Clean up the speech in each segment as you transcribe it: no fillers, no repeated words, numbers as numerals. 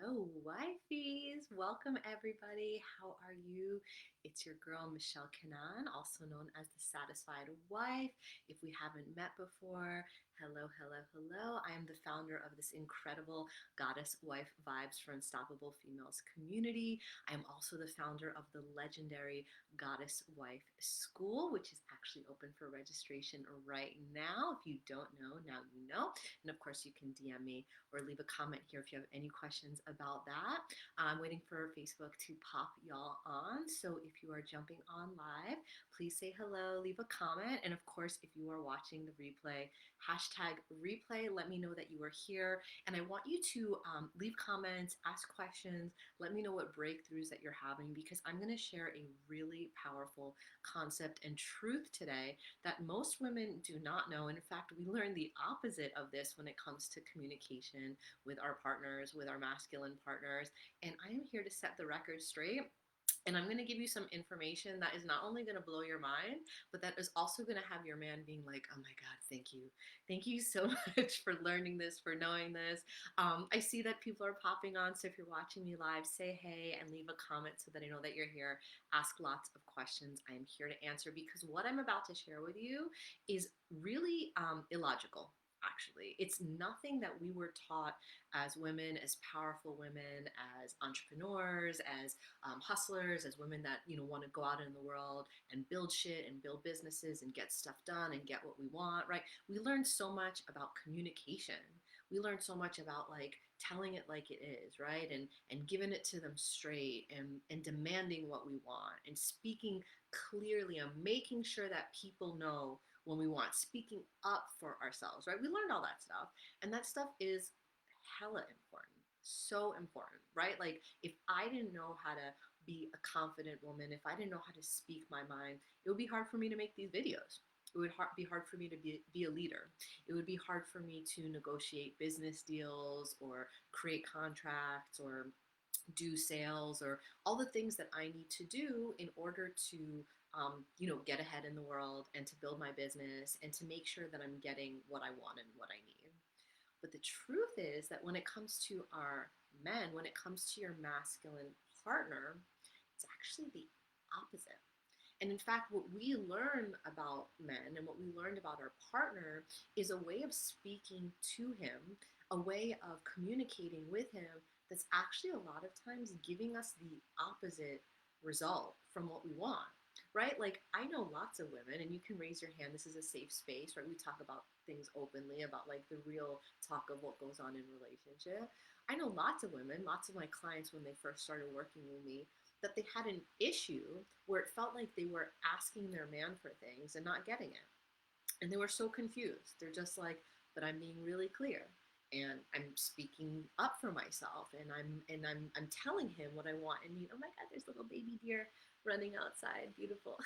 Hello, wifeys. Welcome, everybody. How are you? It's your girl, Michelle Kanan, also known as the Satisfied Wife. If we haven't met before, hello, hello, hello. I am the founder of this incredible Goddess Wife Vibes for Unstoppable Females community. I am also the founder of the legendary Goddess Wife School, which is actually open for registration right now. If you don't know, now you know. And of course, you can DM me or leave a comment here if you have any questions about that. I'm waiting for Facebook to pop y'all on. So if you are jumping on live, please say hello, leave a comment. And of course, if you are watching the replay, hashtag replay, let me know that you are here. And I want you to leave comments, ask questions, let me know what breakthroughs that you're having because I'm going to share a really powerful concept and truth today that most women do not know. In fact, we learn the opposite of this when it comes to communication with our partners, with our masculine partners. And I am here to set the record straight. And I'm going to give you some information that is not only going to blow your mind, but that is also going to have your man being like, oh my God, thank you. Thank you so much for learning this, for knowing this. I see that people are popping on. So if you're watching me live, say hey and leave a comment so that I know that you're here. Ask lots of questions. I am here to answer because what I'm about to share with you is really illogical. Actually, it's nothing that we were taught as women, as powerful women, as entrepreneurs, as hustlers, as women that want to go out in the world and build shit and build businesses and get stuff done and get what we want, right? We learned so much about communication. We learned so much about like telling it like it is, right? And giving it to them straight and demanding what we want and speaking clearly and making sure that people know when we want, speaking up for ourselves, right? We learned all that stuff. And that stuff is hella important. So important, right? Like if I didn't know how to be a confident woman, if I didn't know how to speak my mind, it would be hard for me to make these videos. It would be hard for me to be a leader. It would be hard for me to negotiate business deals or create contracts or do sales or all the things that I need to do in order to get ahead in the world and to build my business and to make sure that I'm getting what I want and what I need. But the truth is that when it comes to our men, when it comes to your masculine partner, it's actually the opposite. And in fact, what we learn about men and what we learned about our partner is a way of speaking to him, a way of communicating with him that's actually a lot of times giving us the opposite result from what we want. Right? Like, I know lots of women, and you can raise your hand. This is a safe space, right? We talk about things openly, about like the real talk of what goes on in relationship. I know lots of women, lots of my clients when they first started working with me, that they had an issue where it felt like they were asking their man for things and not getting it. And they were so confused. They're just like, but I'm being really clear and I'm speaking up for myself and I'm telling him what I want and need. Oh my God, there's little baby deer running outside. Beautiful.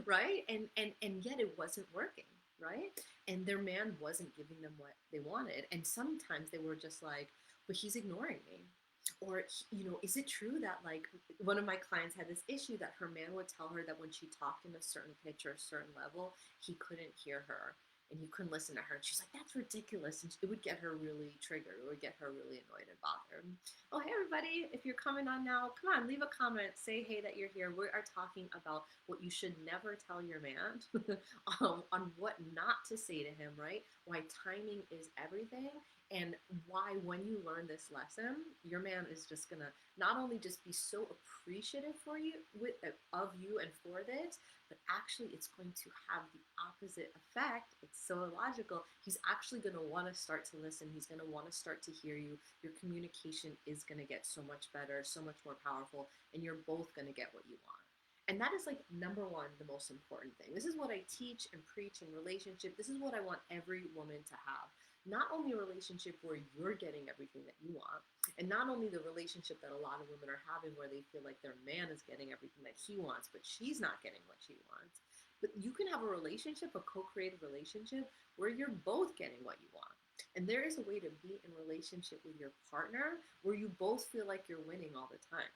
Right? And yet it wasn't working, right? And their man wasn't giving them what they wanted. And sometimes they were just like, but he's ignoring me. Or, is it true that like one of my clients had this issue that her man would tell her that when she talked in a certain pitch or a certain level, he couldn't hear her and he couldn't listen to her. And she's like, that's ridiculous. And it would get her really triggered. It would get her really annoyed and bothered. Oh, hey, everybody. If you're coming on now, come on, leave a comment. Say, hey, that you're here. We are talking about what you should never tell your man on what not to say to him, right? Why timing is everything and why when you learn this lesson your man is just gonna not only just be so appreciative for you of you and for this, but actually it's going to have the opposite effect. It's so illogical. He's actually going to want to start to listen. He's going to want to start to hear you. Your communication is going to get so much better, so much more powerful, and you're both going to get what you want. And that is like number one, the most important thing. This is what I teach and preach in relationship. This is what I want every woman to have. Not only a relationship where you're getting everything that you want, and not only the relationship that a lot of women are having where they feel like their man is getting everything that he wants, but she's not getting what she wants. But you can have a relationship, a co-created relationship, where you're both getting what you want. And there is a way to be in relationship with your partner where you both feel like you're winning all the time,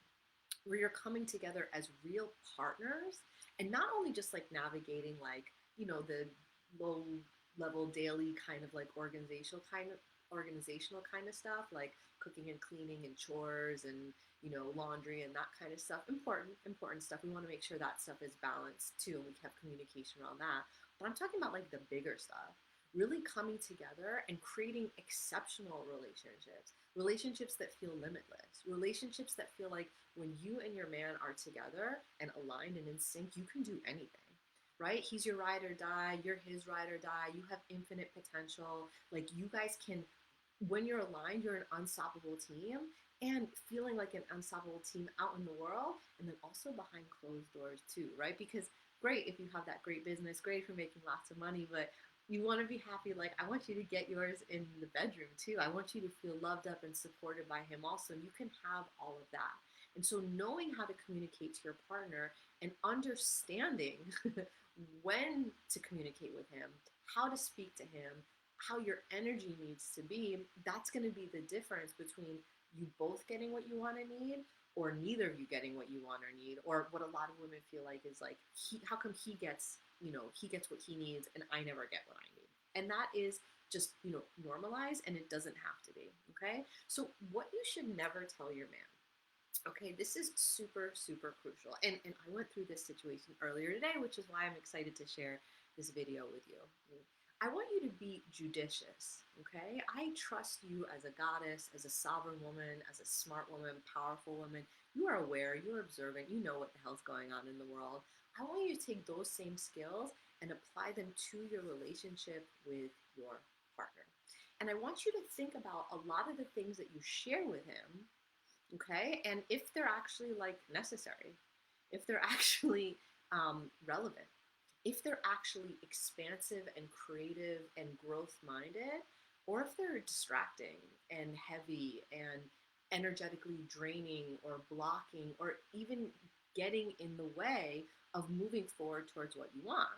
where you're coming together as real partners and not only just like navigating like, the low level daily kind of like organizational kind of organizational kind of stuff, like cooking and cleaning and chores and, laundry and that kind of stuff. Important stuff. We want to make sure that stuff is balanced too, and we have communication around that. But I'm talking about like the bigger stuff, really coming together and creating exceptional relationships that feel limitless, relationships that feel like when you and your man are together and aligned and in sync, you can do anything. Right? He's your ride or die, you're his ride or die, you have infinite potential. Like you guys can, when you're aligned, you're an unstoppable team, and feeling like an unstoppable team out in the world, and then also behind closed doors too, right? Because great if you have that great business, great if you're making lots of money, but you want to be happy. Like, I want you to get yours in the bedroom too. I want you to feel loved up and supported by him also. And you can have all of that. And so, knowing how to communicate to your partner and understanding when to communicate with him, how to speak to him, how your energy needs to be, that's going to be the difference between you both getting what you want and need, or neither of you getting what you want or need, or what a lot of women feel like is like, how come he gets, he gets what he needs and I never get what I need. And that is just, normalized, and it doesn't have to be. Okay. So what you should never tell your man. Okay, this is super, super crucial. And I went through this situation earlier today, which is why I'm excited to share this video with you. I want you to be judicious, okay? I trust you as a goddess, as a sovereign woman, as a smart woman, powerful woman. You are aware, you're observant, you know what the hell's going on in the world. I want you to take those same skills and apply them to your relationship with your partner. And I want you to think about a lot of the things that you share with him, okay? And if they're actually like necessary, if they're actually relevant, if they're actually expansive and creative and growth minded, or if they're distracting and heavy and energetically draining or blocking or even getting in the way of moving forward towards what you want.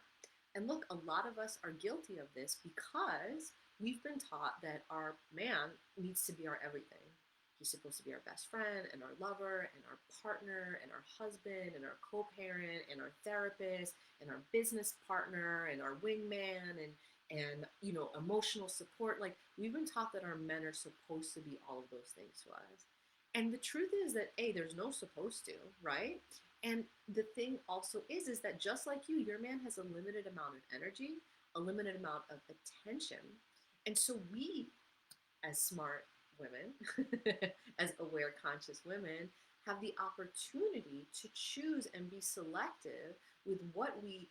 And look, a lot of us are guilty of this because we've been taught that our man needs to be our everything. He's supposed to be our best friend and our lover and our partner and our husband and our co-parent and our therapist and our business partner and our wingman and emotional support. Like, we've been taught that our men are supposed to be all of those things to us. And the truth is that there's no supposed to, right? And the thing also is that just like you, your man has a limited amount of energy, a limited amount of attention. And so we, as smart women, as aware, conscious women, have the opportunity to choose and be selective with what we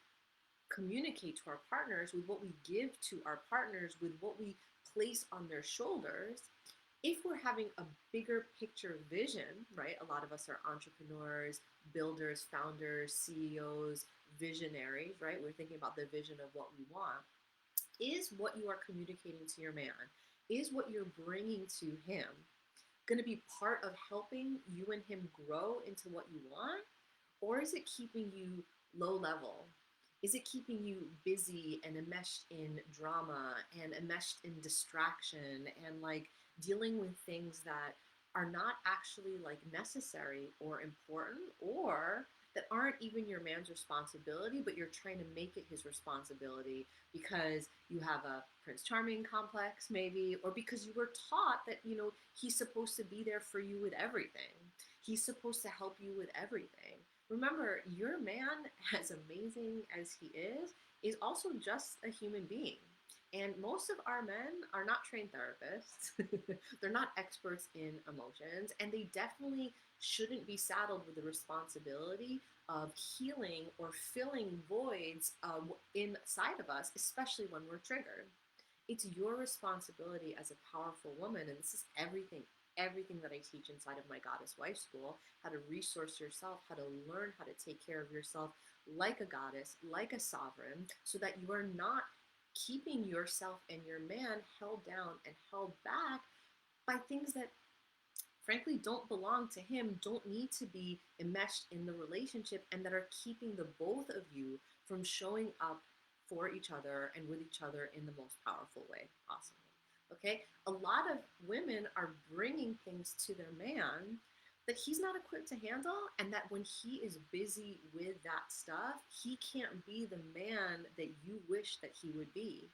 communicate to our partners, with what we give to our partners, with what we place on their shoulders. If we're having a bigger picture vision, right? A lot of us are entrepreneurs, builders, founders, CEOs, visionaries, right? We're thinking about the vision of what we want. Is what you are communicating to your man, is what you're bringing to him, going to be part of helping you and him grow into what you want? Or is it keeping you low level? Is it keeping you busy and enmeshed in drama and enmeshed in distraction and like dealing with things that are not actually like necessary or important, or that aren't even your man's responsibility, but you're trying to make it his responsibility because you have a Prince Charming complex maybe, or because you were taught that, he's supposed to be there for you with everything. He's supposed to help you with everything. Remember, your man, as amazing as he is also just a human being. And most of our men are not trained therapists. They're not experts in emotions, and they definitely shouldn't be saddled with the responsibility of healing or filling voids inside of us, especially when we're triggered. It's your responsibility as a powerful woman, and this is everything that I teach inside of my Goddess Wife School, how to resource yourself, how to learn how to take care of yourself like a goddess, like a sovereign, so that you are not keeping yourself and your man held down and held back by things that frankly don't belong to him, don't need to be enmeshed in the relationship, and that are keeping the both of you from showing up for each other and with each other in the most powerful way possible. Okay? A lot of women are bringing things to their man that he's not equipped to handle, and that when he is busy with that stuff, he can't be the man that you wish that he would be.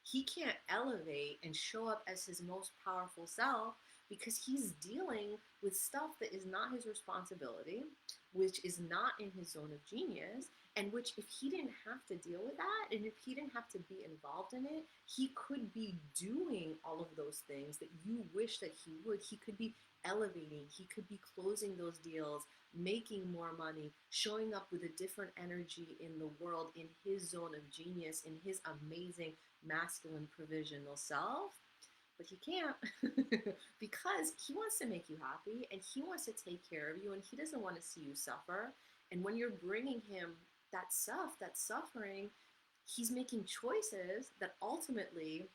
He can't elevate and show up as his most powerful self because he's dealing with stuff that is not his responsibility, which is not in his zone of genius, and which, if he didn't have to deal with that, and if he didn't have to be involved in it, he could be doing all of those things that you wish that he would. He could be elevating, he could be closing those deals, making more money, showing up with a different energy in the world, in his zone of genius, in his amazing masculine provisional self. But he can't because he wants to make you happy and he wants to take care of you and he doesn't want to see you suffer. And when you're bringing him that stuff, that suffering, he's making choices that ultimately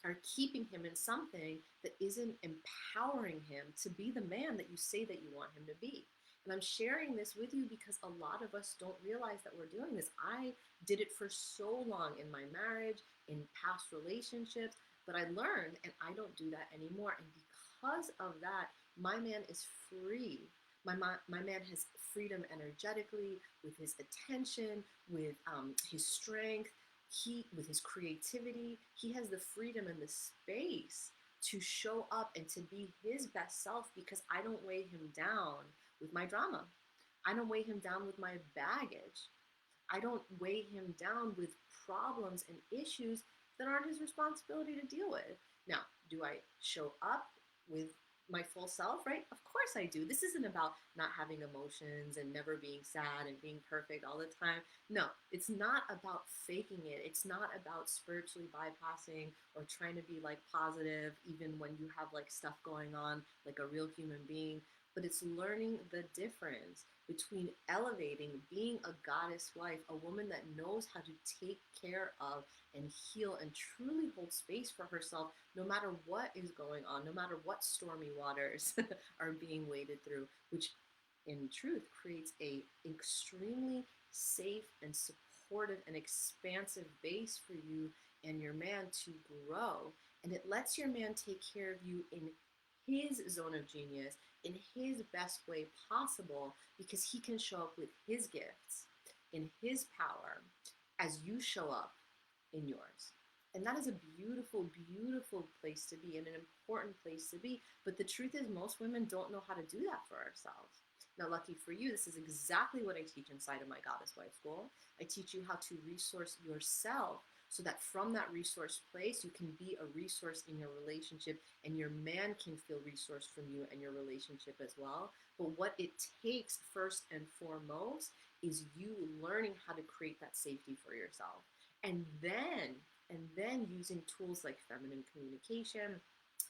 are keeping him in something that isn't empowering him to be the man that you say that you want him to be. And I'm sharing this with you because a lot of us don't realize that we're doing this. I did it for so long in my marriage, in past relationships, but I learned and I don't do that anymore. And because of that, my man is free. My man has freedom energetically with his attention, with his strength, with his creativity, he has the freedom and the space to show up and to be his best self because I don't weigh him down with my drama. I don't weigh him down with my baggage. I don't weigh him down with problems and issues that aren't his responsibility to deal with. Now, do I show up with my full self, right? Of course I do. This isn't about not having emotions and never being sad and being perfect all the time. No, it's not about faking it. It's not about spiritually bypassing or trying to be like positive even when you have like stuff going on like a real human being. But it's learning the difference between elevating, being a goddess wife, a woman that knows how to take care of and heal and truly hold space for herself no matter what is going on, no matter what stormy waters are being waded through, which in truth creates a extremely safe and supportive and expansive base for you and your man to grow. And it lets your man take care of you in his zone of genius in his best way possible because he can show up with his gifts in his power as you show up in yours. And that is a beautiful, beautiful place to be and an important place to be. But the truth is, most women don't know how to do that for ourselves. Now, lucky for you, this is exactly what I teach inside of my Goddess Wife School. I teach you how to resource yourself so that from that resource place, you can be a resource in your relationship and your man can feel resourced from you and your relationship as well. But what it takes first and foremost is you learning how to create that safety for yourself. And then using tools like feminine communication,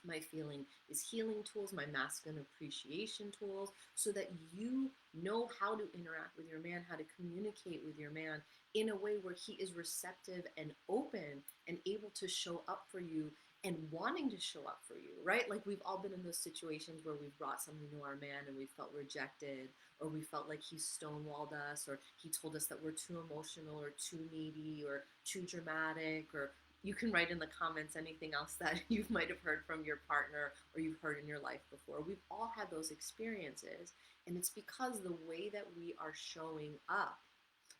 my feeling is healing tools, my masculine appreciation tools, so that you know how to interact with your man, how to communicate with your man in a way where he is receptive and open and able to show up for you and wanting to show up for you, right? Like we've all been in those situations where we've brought something to our man and we felt rejected, or we felt like he stonewalled us, or he told us that we're too emotional or too needy or too dramatic, or you can write in the comments anything else that you might have heard from your partner or you've heard in your life before. We've all had those experiences, and it's because the way that we are showing up,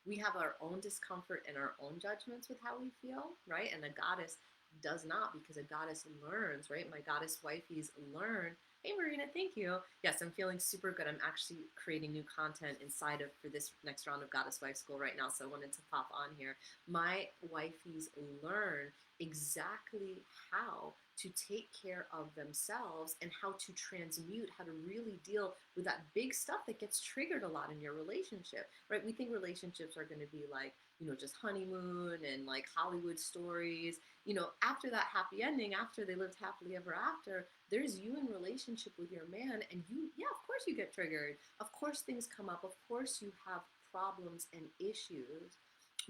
we have our own discomfort and our own judgments with how we feel, right? And a goddess does not, because a goddess learns, right? My goddess wifeys learn. Hey Marina, thank you. Yes, I'm feeling super good. I'm actually creating new content inside of for this next round of Goddess Wife School right now, so I wanted to pop on here. My wifeys learn exactly how to take care of themselves and how to transmute, how to really deal with that big stuff that gets triggered a lot in your relationship, right? We think relationships are going to be like, just honeymoon and like Hollywood stories. After that happy ending, after they lived happily ever after, there's you in relationship with your man, and yeah, of course you get triggered. Of course things come up. Of course you have problems and issues.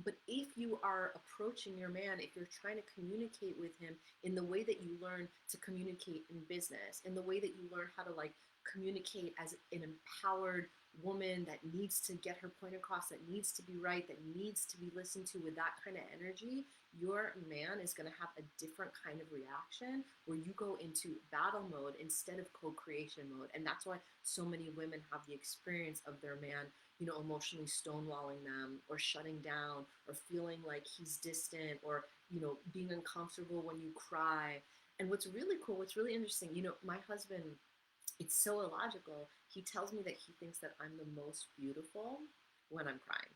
But if you are approaching your man, if you're trying to communicate with him in the way that you learn to communicate in business, in the way that you learn how to like communicate as an empowered woman that needs to get her point across, that needs to be right, that needs to be listened to with that kind of energy, your man is going to have a different kind of reaction where you go into battle mode instead of co-creation mode. And that's why so many women have the experience of their man emotionally stonewalling them or shutting down or feeling like he's distant or being uncomfortable when you cry. And what's really cool, what's really interesting, my husband, it's so illogical. He tells me that he thinks that I'm the most beautiful when I'm crying,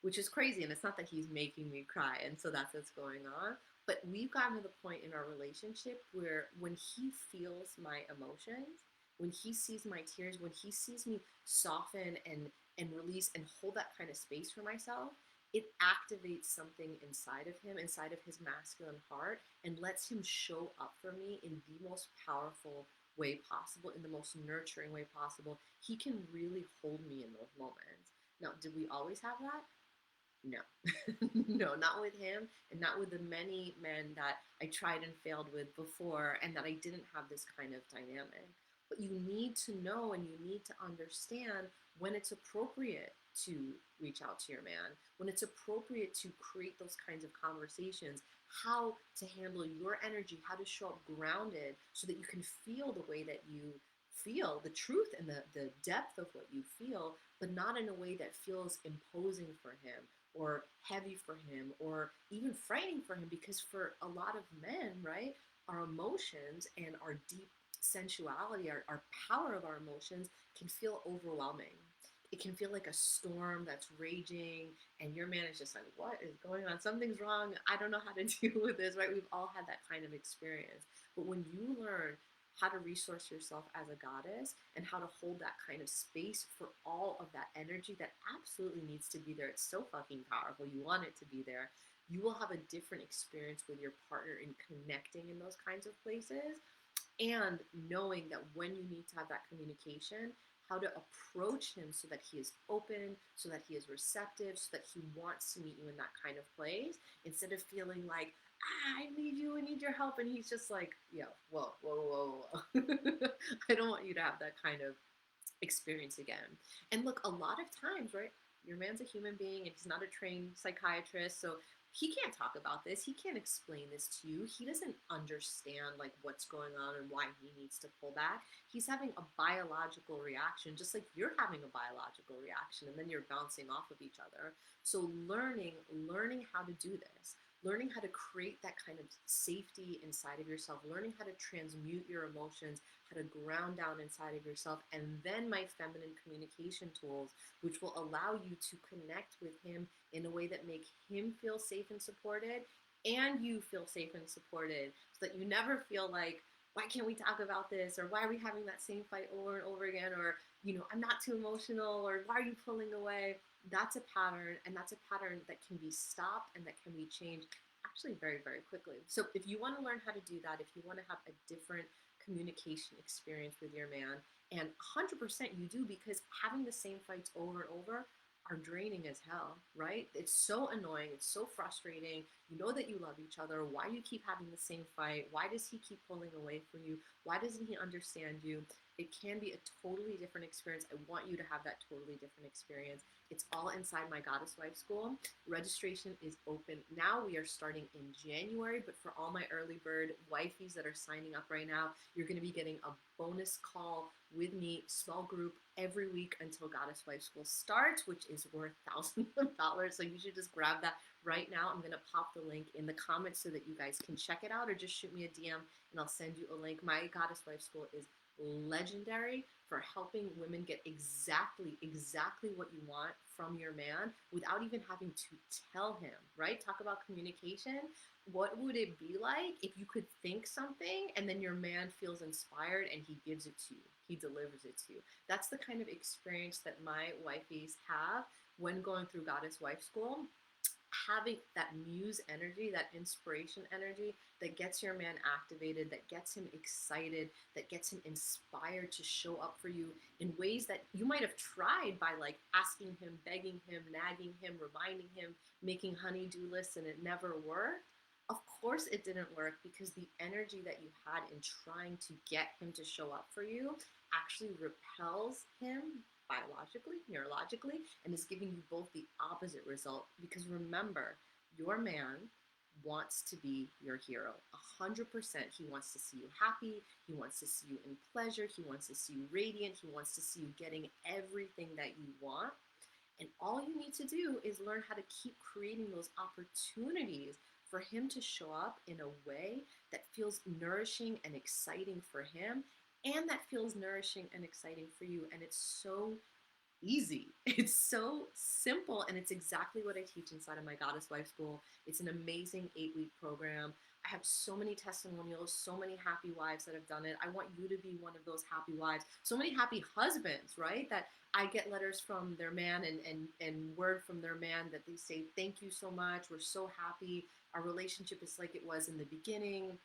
which is crazy. And it's not that he's making me cry, and so that's what's going on. But we've gotten to the point in our relationship where when he feels my emotions, when he sees my tears, when he sees me soften and release and hold that kind of space for myself, it activates something inside of him, inside of his masculine heart, and lets him show up for me in the most powerful way possible, in the most nurturing way possible. He can really hold me in those moments. Now, did we always have that? No, no, not with him, and not with the many men that I tried and failed with before, and that I didn't have this kind of dynamic. But you need to know and you need to understand when it's appropriate to reach out to your man, when it's appropriate to create those kinds of conversations, how to handle your energy, how to show up grounded so that you can feel the way that you feel, the truth and the depth of what you feel, but not in a way that feels imposing for him or heavy for him or even frightening for him, because for a lot of men, right, our emotions and our deep sensuality, our power of our emotions can feel overwhelming. It can feel like a storm that's raging, and your man is just like, what is going on? Something's wrong. I don't know how to deal with this, right? We've all had that kind of experience. But when you learn how to resource yourself as a goddess and how to hold that kind of space for all of that energy that absolutely needs to be there. It's so fucking powerful. You want it to be there. You will have a different experience with your partner in connecting in those kinds of places, and knowing that when you need to have that communication, how to approach him so that he is open, so that he is receptive, so that he wants to meet you in that kind of place, instead of feeling like, I need you, I need your help, and he's just like, yeah, whoa, whoa, whoa, whoa. I don't want you to have that kind of experience again. And look, a lot of times, right, your man's a human being and he's not a trained psychiatrist, so he can't talk about this. He can't explain this to you. He doesn't understand like what's going on and why he needs to pull back. He's having a biological reaction, just like you're having a biological reaction, and then you're bouncing off of each other. So learning how to do this, learning how to create that kind of safety inside of yourself, learning how to transmute your emotions, how to ground down inside of yourself, and then my feminine communication tools, which will allow you to connect with him in a way that make him feel safe and supported, and you feel safe and supported, so that you never feel like, why can't we talk about this, or why are we having that same fight over and over again, or I'm not too emotional, or why are you pulling away. That's a pattern, and that's a pattern that can be stopped and that can be changed actually very, very quickly. So if you want to learn how to do that, if you want to have a different communication experience with your man, and 100% you do, because having the same fights over and over are draining as hell, right? It's so annoying, it's so frustrating. You know that you love each other. Why do you keep having the same fight? Why does he keep pulling away from you? Why doesn't he understand you? It can be a totally different experience. I want you to have that totally different experience. It's all inside my Goddess Wife School. Registration is open now. We are starting in January, but for all my early bird wifeys that are signing up right now, you're going to be getting a bonus call with me, small group, every week until Goddess Wife School starts, which is worth thousands of dollars. So you should just grab that right now. I'm going to pop the link in the comments so that you guys can check it out, or just shoot me a DM and I'll send you a link. My Goddess Wife School is legendary for helping women get exactly what you want from your man without even having to tell him, right? Talk about communication. What would it be like if you could think something and then your man feels inspired and he gives it to you? He delivers it to you. That's the kind of experience that my wifeys have when going through Goddess Wife School. Having that muse energy, that inspiration energy that gets your man activated, that gets him excited, that gets him inspired to show up for you in ways that you might have tried by like asking him, begging him, nagging him, reminding him, making honey-do lists, and it never worked. Of course it didn't work, because the energy that you had in trying to get him to show up for you actually repels him biologically, neurologically, and is giving you both the opposite result. Because remember, your man wants to be your hero. 100%. He wants to see you happy. He wants to see you in pleasure. He wants to see you radiant. He wants to see you getting everything that you want. And all you need to do is learn how to keep creating those opportunities for him to show up in a way that feels nourishing and exciting for him, and that feels nourishing and exciting for you. And it's so easy. It's so simple, and it's exactly what I teach inside of my Goddess Wife School. It's an amazing 8-week program. I have so many testimonials, so many happy wives that have done it. I want you to be one of those happy wives. So many happy husbands, right? That I get letters from their man and word from their man that they say, thank you so much. We're so happy. Our relationship is like it was in the beginning.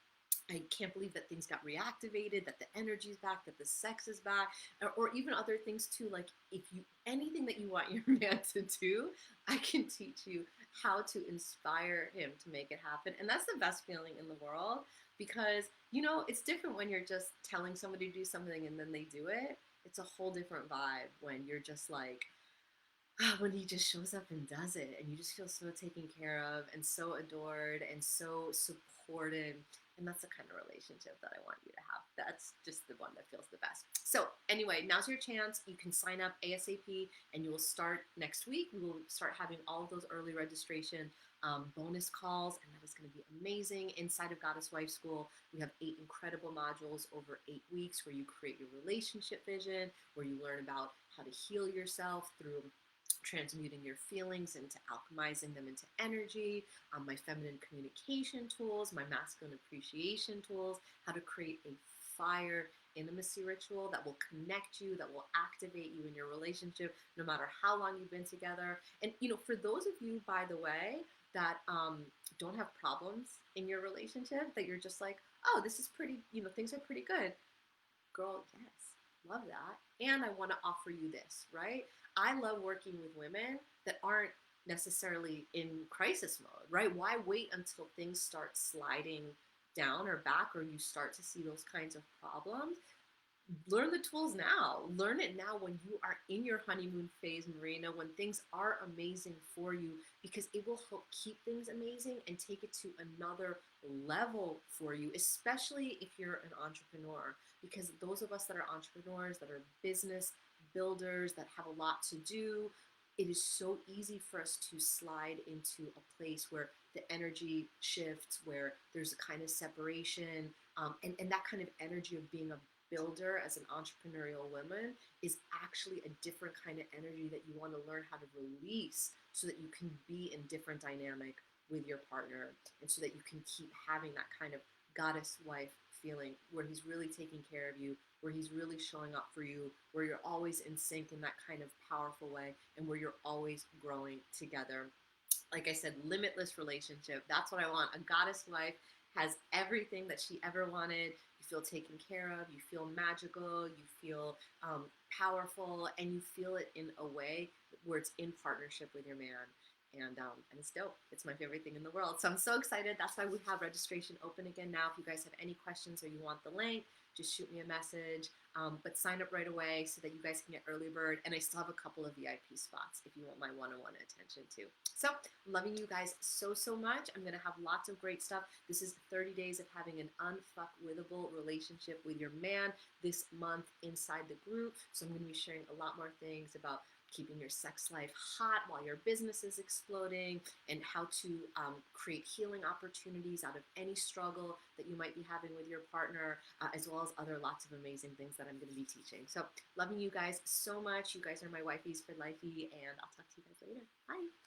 I can't believe that things got reactivated, that the energy's back, that the sex is back, or even other things too. Like if you, anything that you want your man to do, I can teach you how to inspire him to make it happen. And that's the best feeling in the world, because, you know, it's different when you're just telling somebody to do something and then they do it. It's a whole different vibe when you're just like, when he just shows up and does it, and you just feel so taken care of and so adored and so supported. And that's the kind of relationship that I want you to have. That's just the one that feels the best. So anyway, now's your chance. You can sign up ASAP, and you will start next week. We will start having all of those early registration bonus calls, and that is going to be amazing. Inside of Goddess Wife School, we have 8 incredible modules over 8 weeks where you create your relationship vision, where you learn about how to heal yourself through transmuting your feelings into alchemizing them into energy, my feminine communication tools, my masculine appreciation tools, how to create a fire intimacy ritual that will connect you, that will activate you in your relationship, no matter how long you've been together. And, you know, for those of you, by the way, that don't have problems in your relationship, that you're just like, oh, this is pretty, you know, things are pretty good. Girl, yes, love that. And I want to offer you this, right? I love working with women that aren't necessarily in crisis mode, right? Why wait until things start sliding down or back, or you start to see those kinds of problems? Learn the tools now. Learn it now when you are in your honeymoon phase, Marina, when things are amazing for you, because it will help keep things amazing and take it to another level for you, especially if you're an entrepreneur. Because those of us that are entrepreneurs, that are business builders, that have a lot to do, it is so easy for us to slide into a place where the energy shifts, where there's a kind of separation, and that kind of energy of being a builder as an entrepreneurial woman is actually a different kind of energy that you want to learn how to release, so that you can be in different dynamic with your partner, and so that you can keep having that kind of goddess wife feeling where he's really taking care of you, where he's really showing up for you, where you're always in sync in that kind of powerful way, and where you're always growing together. Like I said, limitless relationship. That's what I want. A goddess wife has everything that she ever wanted. You feel taken care of, you feel magical, you feel powerful, and you feel it in a way where it's in partnership with your man. And it's dope. It's my favorite thing in the world. So I'm so excited. That's why we have registration open again now. If you guys have any questions or you want the link, just shoot me a message. But sign up right away so that you guys can get early bird. And I still have a couple of VIP spots if you want my one-on-one attention too. So loving you guys so, so much. I'm going to have lots of great stuff. This is 30 days of having an unfuckwithable relationship with your man this month inside the group. So I'm going to be sharing a lot more things about keeping your sex life hot while your business is exploding, and how to create healing opportunities out of any struggle that you might be having with your partner, as well as other lots of amazing things that I'm going to be teaching. So loving you guys so much. You guys are my wifeys for lifey, and I'll talk to you guys later. Bye.